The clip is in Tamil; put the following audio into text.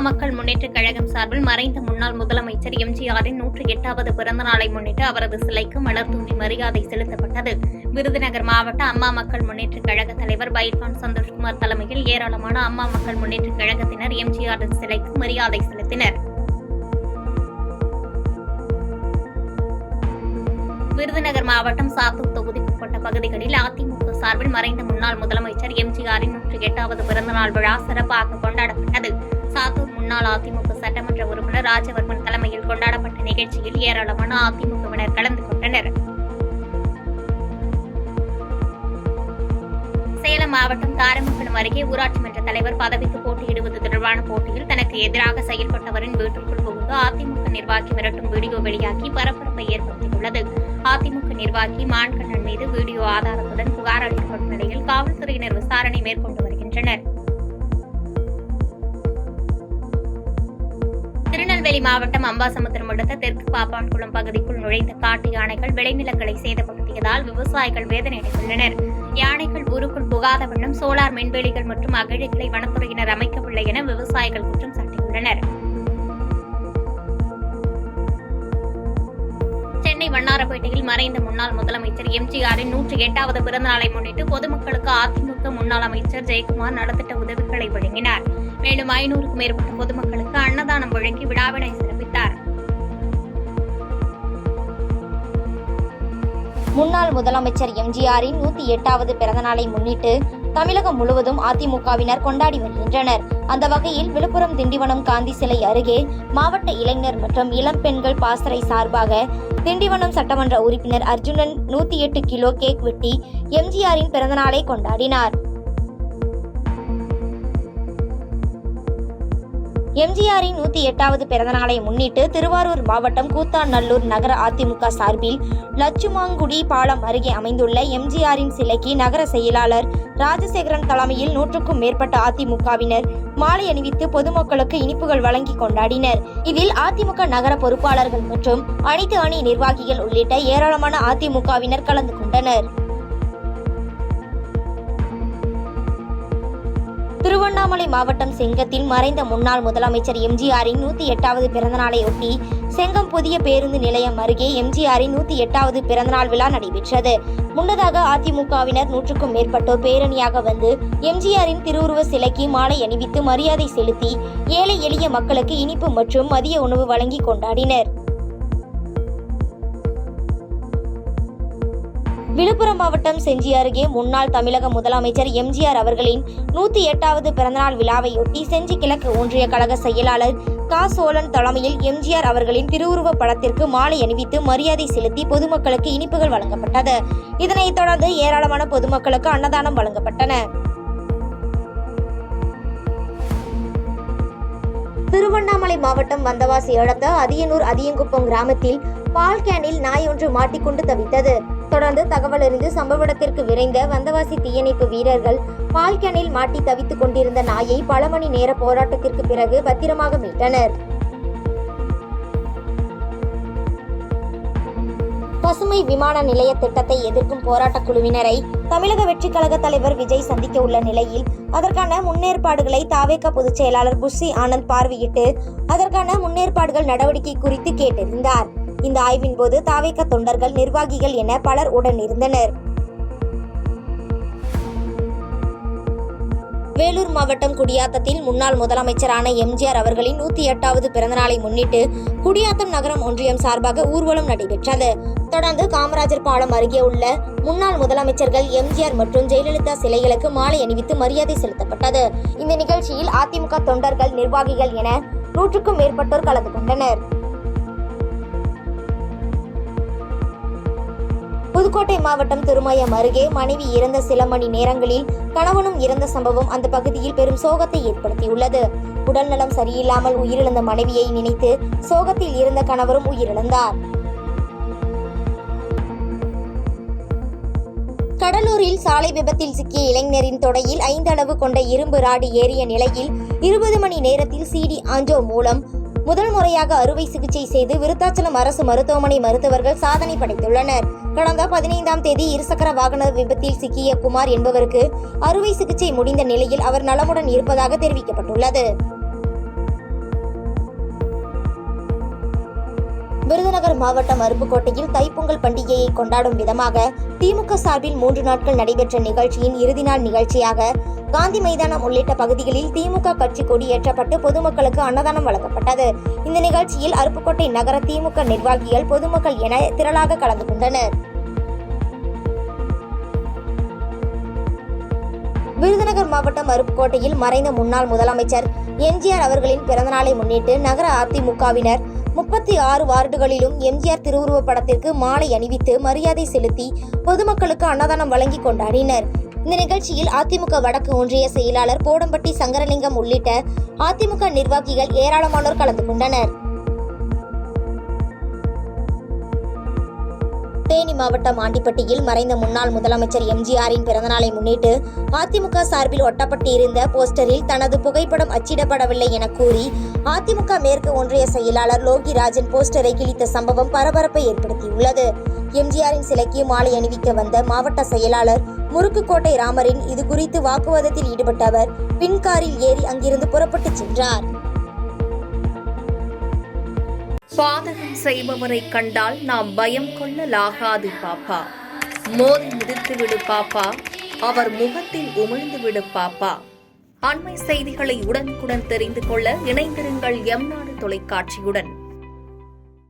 மக்கள் முன்னேற்றக் கழகம் சார்பில் மறைந்த முன்னாள் முதலமைச்சர் எம்ஜிஆரின் 108வது பிறந்த நாளை முன்னிட்டு அவரது சிலைக்கு மலர் தூவி மரியாதை செலுத்தப்பட்டது. விருதுநகர் மாவட்ட அம்மா மக்கள் முன்னேற்றக் கழக தலைவர் பைல்வான் சந்தோஷ்குமார் தலைமையில் ஏராளமான அம்மா மக்கள் முன்னேற்றக் கழகத்தினர் எம்ஜிஆரின் சிலைக்கு மரியாதை செலுத்தினர். விருதுநகர் மாவட்டம் சாத்தூர் தொகுதிக்குட்பட்ட பகுதிகளில் அதிமுக சார்பில் மறைந்த முன்னாள் முதலமைச்சர் எம்ஜிஆரின் 108வது பிறந்தநாள் விழா சிறப்பாக கொண்டாடப்பட்டது. சாத்தூர் முன்னாள் அதிமுக சட்டமன்ற உறுப்பினர் ராஜவர்மன் தலைமையில் கொண்டாடப்பட்ட நிகழ்ச்சியில் ஏராளமான அதிமுகவினர் கலந்து கொண்டனர். சேலம் மாவட்டம் தாரமங்கலம் அருகே ஊராட்சி மன்ற தலைவர் பதவிக்கு போட்டியிடுவது தொடர்பான போட்டியில் தனக்கு எதிராக செயல்பட்டவரின் வீட்டிற்குள் புகுந்து அதிமுக நிர்வாகி மிரட்டும் வீடியோ வெளியாகி பரபரப்பை ஏற்படுத்தியுள்ளது. அதிமுக நிர்வாகி மான்கண்ணன் மீது வீடியோ ஆதாரத்துடன் புகார் அளிக்கப்பட்ட நிலையில் காவல்துறையினர் விசாரணை மேற்கொண்டு வருகின்றனர். திருநெல்வேலி மாவட்டம் அம்பாசமுத்திரம் அடுத்த தெற்கு பாப்பான்குளம் பகுதிக்குள் நுழைந்த காட்டு யானைகள் விளைநிலங்களை சேதப்படுத்தியதால் விவசாயிகள் வேதனையடைந்துள்ளனர். யானைகள் ஊருக்குள் புகாத வண்ணம் சோலார் மின்வேலிகள் மற்றும் அகழிகளை வனத்துறையினர் அமைக்கவில்லை என விவசாயிகள் குற்றம் சாட்டியுள்ளனர். சென்னை வண்ணாரப்பேட்டையில் மறைந்த முன்னாள் முதலமைச்சர் எம்ஜிஆரின் 108வது பிறந்த நாளை முன்னிட்டு பொதுமக்களுக்கு அதிமுக முன்னாள் அமைச்சர் ஜெயக்குமார் நலத்திட்ட உதவிகளை வழங்கினார். மேலும் 500க்கும் மேற்பட்ட பொதுமக்களுக்கு அன்னதானம் வழங்கி விழாவினை சிறப்பித்தார். முன்னாள் முதலமைச்சர் எம்ஜிஆரின் 108வது பிறந்தநாளை முன்னிட்டு தமிழகம் முழுவதும் அதிமுகவினர் கொண்டாடி வருகின்றனர். அந்த வகையில் விழுப்புரம் திண்டிவனம் காந்தி சிலை அருகே மாவட்ட இளைஞர் மற்றும் இளம் பெண்கள் பாசறை சார்பாக திண்டிவனம் சட்டமன்ற உறுப்பினர் அர்ஜுனன் 108 கிலோ கேக் வெட்டி எம்ஜிஆரின் பிறந்தநாளை கொண்டாடினார். எம்ஜிஆரின் 108வது பிறந்தநாளை முன்னிட்டு திருவாரூர் மாவட்டம் கூத்தாநல்லூர் நகர அதிமுக சார்பில் லட்சுமாங்குடி பாலம் அருகே அமைந்துள்ள எம்ஜிஆரின் சிலைக்கு நகர செயலாளர் ராஜசேகரன் தலைமையில் 100க்கும் மேற்பட்ட அதிமுகவினர் மாலை அணிவித்து பொதுமக்களுக்கு இனிப்புகள் வழங்கி கொண்டாடினர். இதில் அதிமுக நகர பொறுப்பாளர்கள் மற்றும் அனைத்து அணி நிர்வாகிகள் உள்ளிட்ட ஏராளமான அதிமுகவினர் கலந்து கொண்டனர். திருவண்ணாமலை மாவட்டம் செங்கத்தில் மறைந்த முன்னாள் முதலமைச்சர் எம்ஜிஆரின் 108வது பிறந்தநாளையொட்டி செங்கம் புதிய பேருந்து நிலையம் அருகே எம்ஜிஆரின் 108வது பிறந்தநாள் விழா நடைபெற்றது. முன்னதாக அதிமுகவினர் 100க்கும் மேற்பட்டோர் பேரணியாக வந்து எம்ஜிஆரின் திருவுருவ சிலைக்கு மாலை அணிவித்து மரியாதை செலுத்தி ஏழை எளிய மக்களுக்கு இனிப்பு மற்றும் மதிய உணவு வழங்கி கொண்டாடினர். விழுப்புரம் மாவட்டம் செஞ்சி அருகே முன்னாள் தமிழக முதலமைச்சர் எம்ஜிஆர் அவர்களின் 108வது பிறந்தநாள் விழாவையொட்டி செஞ்சி கிழக்கு ஒன்றிய கழக செயலாளர் கா சோழன் தலைமையில் எம்ஜிஆர் அவர்களின் திருவுருவ படத்திற்கு மாலை அணிவித்து மரியாதை செலுத்தி பொதுமக்களுக்கு இனிப்புகள் வழங்கப்பட்டது. இதனைத் தொடர்ந்து ஏராளமான பொதுமக்களுக்கு அன்னதானம் வழங்கப்பட்டன. திருவண்ணாமலை மாவட்டம் வந்தவாசி அடுத்த அதியனூர் அதியங்குப்பம் கிராமத்தில் பால் கேனில் நாய் ஒன்று மாட்டிக்கொண்டு தவித்தது. தொடர்ந்து தகவல் அறிந்து சம்பவ இடத்திற்கு விரைந்த வந்தவாசி தீயணைப்பு வீரர்கள் பால் கேனில் மாட்டி தவித்துக் கொண்டிருந்த நாயை பல மணி நேர போராட்டத்திற்கு பிறகு பத்திரமாக மீட்டனர். பசுமை விமான நிலைய திட்டத்தை எதிர்க்கும் போராட்டக் குழுவினரை தமிழக வெற்றி கழக தலைவர் விஜய் சந்திக்க உள்ள நிலையில் அதற்கான முன்னேற்பாடுகளை தாவேக பொதுச் செயலாளர் புஷி ஆனந்த் பார்வையிட்டு அதற்கான முன்னேற்பாடுகள் நடவடிக்கை குறித்து கேட்டறிந்தார். இந்த ஆய்வின் போது தாவேக தொண்டர்கள், நிர்வாகிகள் என பலர் உடன் இருந்தனர். வேலூர் மாவட்டம் குடியாத்தத்தில் முன்னாள் முதலமைச்சரான எம்ஜிஆர் அவர்களின் 108வது பிறந்தநாளை முன்னிட்டு குடியாத்தம் நகரம் ஒன்றியம் சார்பாக ஊர்வலம் நடைபெற்றது. தொடர்ந்து காமராஜர் பாலம் அருகே உள்ள முன்னாள் முதலமைச்சர்கள் எம்ஜிஆர் மற்றும் ஜெயலலிதா சிலைகளுக்கு மாலை அணிவித்து மரியாதை செலுத்தப்பட்டது. இந்த நிகழ்ச்சியில் அதிமுக தொண்டர்கள், நிர்வாகிகள் என 100க்கும் மேற்பட்டோர் கலந்து கொண்டனர். புதுக்கோட்டை மாவட்டம் திருமயம் அருகே மனைவி இறந்த சில மணி நேரங்களில் கணவனும் இறந்த சம்பவம் அந்த பகுதியில் பெரும் சோகத்தை ஏற்படுத்தியுள்ளது. உடல்நலம் சரியில்லாமல் உயிரிழந்த மனைவியை நினைத்து சோகத்தில் இருந்த கணவரும் உயிரிழந்தார். கடலூரில் சாலை விபத்தில் சிக்கிய இளைஞரின் தொடையில் 5 அளவு கொண்ட இரும்பு ராடு ஏறிய நிலையில் 20 மணி நேரத்தில் சிடி ஆஞ்சோ மூலம் முதல் முறையாக அறுவை சிகிச்சை செய்து விருத்தாச்சலம் அரசு மருத்துவமனை மருத்துவர்கள் சாதனை படைத்துள்ளனர். கடந்த 15ஆம் தேதி இருசக்கர வாகன விபத்தில் சிக்கிய குமார் என்பவருக்கு அறுவை சிகிச்சை முடிந்த நிலையில் அவர் நலமுடன் இருப்பதாக தெரிவிக்கப்பட்டுள்ளது. விருதுநகர் மாவட்டம் அருப்புக்கோட்டையில் தைப்பொங்கல் பண்டிகையை கொண்டாடும் விதமாக திமுக சார்பில் 3 நாட்கள் நடைபெற்ற நிகழ்ச்சியின் இறுதி நாள் நிகழ்ச்சியாக காந்தி மைதானம் உள்ளிட்ட பகுதிகளில் திமுக கட்சி கொடி ஏற்றப்பட்டு பொதுமக்களுக்கு அன்னதானம் வழங்கப்பட்டது. இந்த நிகழ்ச்சியில் அருப்புக்கோட்டை நகர திமுக நிர்வாகிகள், பொதுமக்கள் என திரளாக கலந்து கொண்டனர். விருதுநகர் மாவட்டம் அருப்புக்கோட்டையில் மறைந்த முன்னாள் முதலமைச்சர் எம்ஜிஆர் அவர்களின் பிறந்தநாளை முன்னிட்டு நகர அதிமுகவினர் 36 வார்டுகளிலும் எம்ஜிஆர் திருவுருவப் படத்திற்கு மாலை அணிவித்து மரியாதை செலுத்தி பொதுமக்களுக்கு அன்னதானம் வழங்கி கொண்டாடினர். இந்த நிகழ்ச்சியில் அதிமுக வடக்கு ஒன்றிய செயலாளர் போடம்பட்டி சங்கரலிங்கம் உள்ளிட்ட அதிமுக நிர்வாகிகள் ஏராளமானோர் கலந்து கொண்டனர். தேனி மாவட்டம் ஆண்டிப்பட்டியில் மறைந்த முன்னாள் முதலமைச்சர் எம்ஜிஆரின் பிறந்தநாளை முன்னிட்டு அதிமுக சார்பில் ஒட்டப்பட்டு இருந்த போஸ்டரில் தனது புகைப்படம் அச்சிடப்படவில்லை என கூறி அதிமுக மேற்கு ஒன்றிய செயலாளர் லோகிராஜன் போஸ்டரை கிழித்த சம்பவம் பரபரப்பை ஏற்படுத்தியுள்ளது. எம்ஜிஆரின் சிலைக்கு மாலை அணிவிக்க வந்த மாவட்ட செயலாளர் முறுக்குக்கோட்டை ராமரின் இது குறித்து வாக்குவாதத்தில் ஈடுபட்ட அவர் பின்காரில் ஏறி அங்கிருந்து புறப்பட்டு சென்றார். பாதகம் செய்பவரை கண்டால் நாம் பயம் கொள்ளலாகாது பாப்பா. மோதி மிதித்து விடு பாப்பா, அவர் முகத்தில் உமிழ்ந்து விடு பாப்பா. அண்மை செய்திகளை உடனுக்குடன் தெரிந்து கொள்ள இணைந்திருங்கள் எம் நாடு தொலைக்காட்சியுடன்.